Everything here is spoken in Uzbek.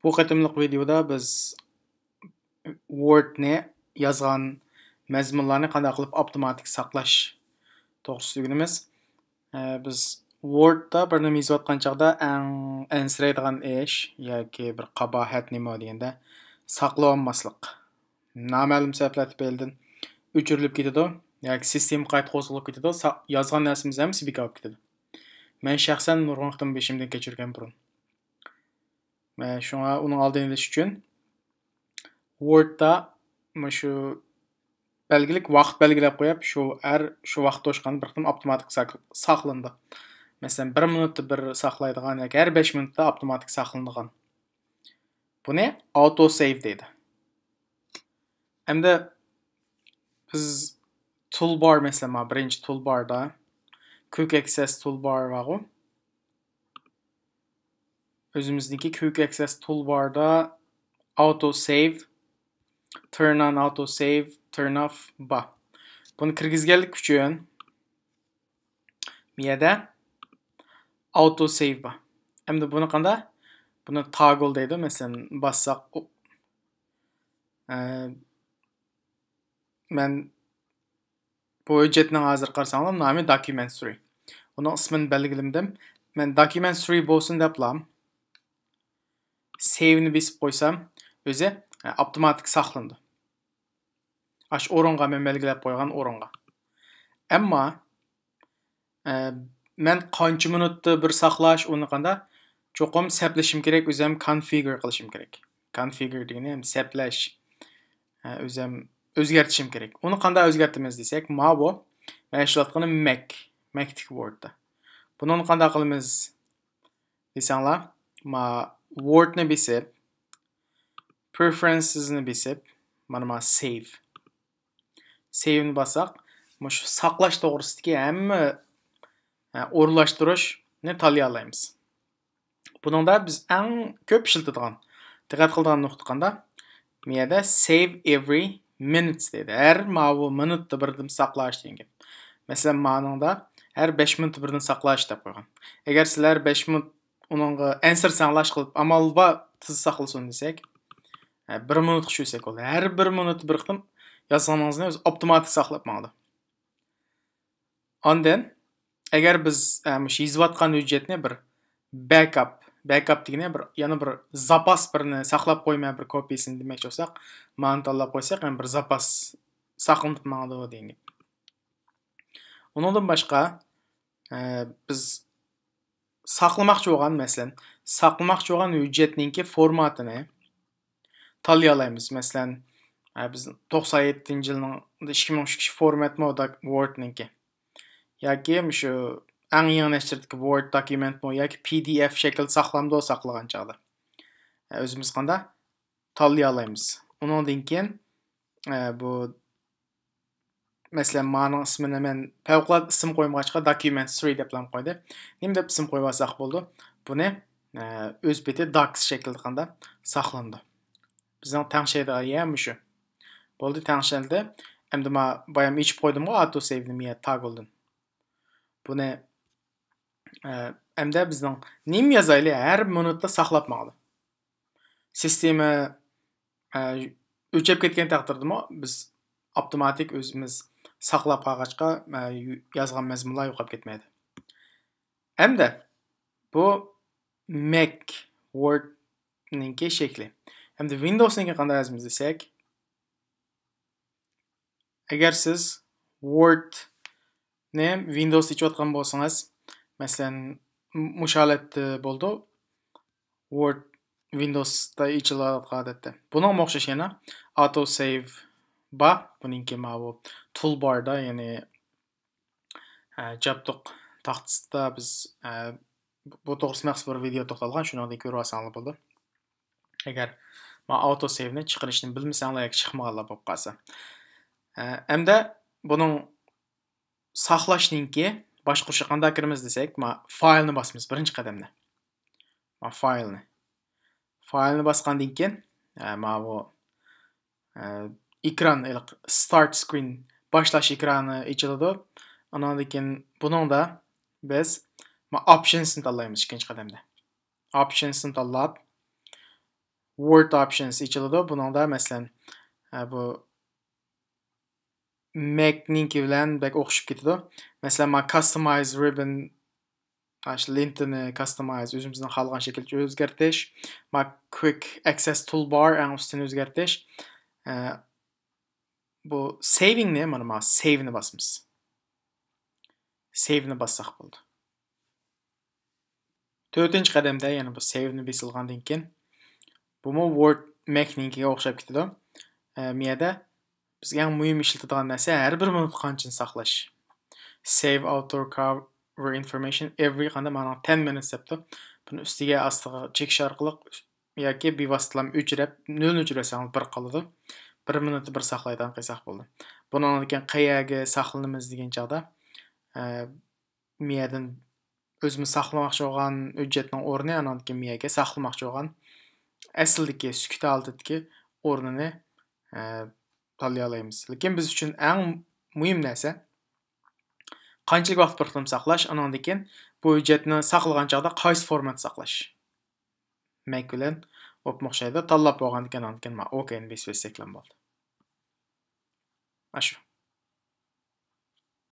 Bu qatimliq videoda biz Word'ni yozgan mazmunlarni qanday qilib avtomatik saqlash to'g'risida o'rganamiz. Biz Word'da bir nima yozayotgan chaqda ensiraydigan ish yoki bir qabahat nima deganda saqlab olmaslik. Noma'lum sabablar tufaylidan o'chirilib ketadi yoki sistema qayta qo'zg'alib ketadi, yozgan narsamiz hammasi bekor bo'lib ketadi. Men shaxsan nurg'un qitim beshimdan kechirgan burun. Shunga uning oldini olish uchun Word'da shu belgilik vaqt belgilab qo'yib, shu vaqt to'shqan bir qitim avtomatik saqlanadi. Masalan, 1 minutda bir saqlaydigan yoki har 5 minutda avtomatik saqlanadigan. Buni auto save deydi. Hamda biz toolbar masalan, birinchi toolbarda quick access toolbar var. Özümüzdeki quick access toolbarda auto save, turn on auto save, turn off ba. Bunu kirgizganlik uchun miyada auto save ba. Hamda buni qanday? Buni toggle deydi. Masalan, bassaq men bu hujjatning hozir qarasanglar, nomi documentary. Uning ismini belgiladim. Men documentary bo'lsin deblam. Save'ni besib qo'ysam, o'zi avtomatik saqlanadi. Ash o'ringa men belgilab qo'ygan o'ringa. Ammo men qancha minutda bir saqlash uni qanday cho'qim saplashim kerak, o'zim configure qilishim kerak. Configure degani ham saplash. O'zim o'zgartirishim kerak. Uni qanday o'zgartiramiz desak, bu men ishlatgan Mac Word'da. Buni qanday qilamiz desanglar, Word'ni besib, preferences'ni besib, mana save. Save'ni bassaq, shu saqlash to'g'risidagi hamma o'rinlashtirishni tanlay olamiz. Buningda biz eng ko'p ishlatadigan, diqqat qiladigan nuqta qanday? Miyada save every minutes deydi. Har minutda birdan saqlash degan. Masalan, meningda har 5 minutda birdan saqlash deb qo'ygan. Agar sizlar 5 minut uningga answer saqlash qilib amalda tez saqlasin desak, 1 minut qo'shsak bo'ladi. Har 1 minut bir qitim yozganingizni o'zi avtomatik saqlab qo'yadi. Ondan agar biz shu yozayotgan hujjatni bir backup degani yana bir zapas birini saqlab qo'ymay bir kopiyasini demoqchi bo'lsak, ma'ni tanlab qo'ysak, bir zapas saqlanib qo'yadi degan. Undan boshqa biz saqlamoqchi bo'lgan, masalan, saqlamoqchi bo'lgan hujjatning formatini tanlay olamiz. Masalan, biz 97-yilning 2003 formatmi Word'ningki. Yoki shu eng yangi nashdagi Word dokumentmi yoki PDF shaklda saqlamda saqlagan chog'da. O'zimiz qanday tanlay olamiz. Undan keyin bu masalan, ma'ning ismini men favqulodda ism qo'ymag'achqa documentary deb qo'ydi. Nima deb ism qo'yib olsak bo'ldi? Buni o'z beti docs shaklida qanday saqlandi. Bizning tanishadigan ham shu. Bo'ldi, tanishildi. Endi men bayam ichib qo'ydim-ku auto save'ni miya toggle'dan. Buni endi bizning nima yozaylik har minutda saqlab qo'yadi. Sistema o'chib ketgan taqdirda biz avtomatik o'zimiz saqlab qo'yg'achqa yozgan mazmunlar yo'qolib ketmaydi. Hamda bu Mac Word'ningki shakli. Hamda Windows'ningki qanday yozamiz desak, agar siz Word'ni Windows'da ichayotgan bo'lsangiz, masalan, musholatda bo'ldi. Word Windows'da ichiladi odatda. Buning o'xshash yana auto save ba, buningki bu toolbarda, ya'ni jabduq taxtasida biz bu to'g'risida maxsus bir video to'xtalgan, shuni ko'rib olsanglar bo'ldi. Agar auto save'ni chiqarishni bilmasanglar yoki chiqmaganlar bo'lib qolsa. Hamda buning saqlashningki boshqacha qanday kiramiz desak, faylni bosamiz birinchi qadamda. Faylni bosgandan keyin bu ekran start screen boshlash ekrani ochiladi. Undan keyin buningda biz optionsni tanlaymiz ikkinchi qadamda. Optionsni tanlab word options içildi. Bunun da mesela bu Mac'ninki bilen bek okşup ketidi. Mesela ma customize ribbon lintini customize özümüzden kalgan şekilde özgertiş. Ma quick access toolbar en üstüne özgertiş. Bu saving ne? Mana save'ni basmız. Save'ni bassak oldu. 4-nji kademde yani bu save'ni basılgandan keyin bu mu Word Mac'ninkiga okşap ketidi. Miyada bizga eng muhim işletadigan narsa her bir minut qanchani saqlash. Save author cover information every qanda mana 10 minutes depdi. Buni ustiga astiga chekish orqali yoki bevositalam o'chirib 0 o'chirasangiz 1 qoladi. 1 minutni bir saqlaydigan qilsak bo'ldi. Bundan keyin qayerga saqlanamiz degan chaqda miyadan özümüz saqlamoqchi bo'lgan hujjatning o'rni andan keyin miyaga saqlamoqchi bo'lgan asldagi sukut oldidagi o'rnini tanlay olamiz. Lekin biz uchun eng muhim narsa qanchalik vaqt bir qilib saqlash, andan keyin bu hujjatni saqlagan chaqda qaysi format saqlash. Mac bilan o'xshaydi. Tanlab bo'lgandan keyin OK ni besib bo'ldi. Ashu.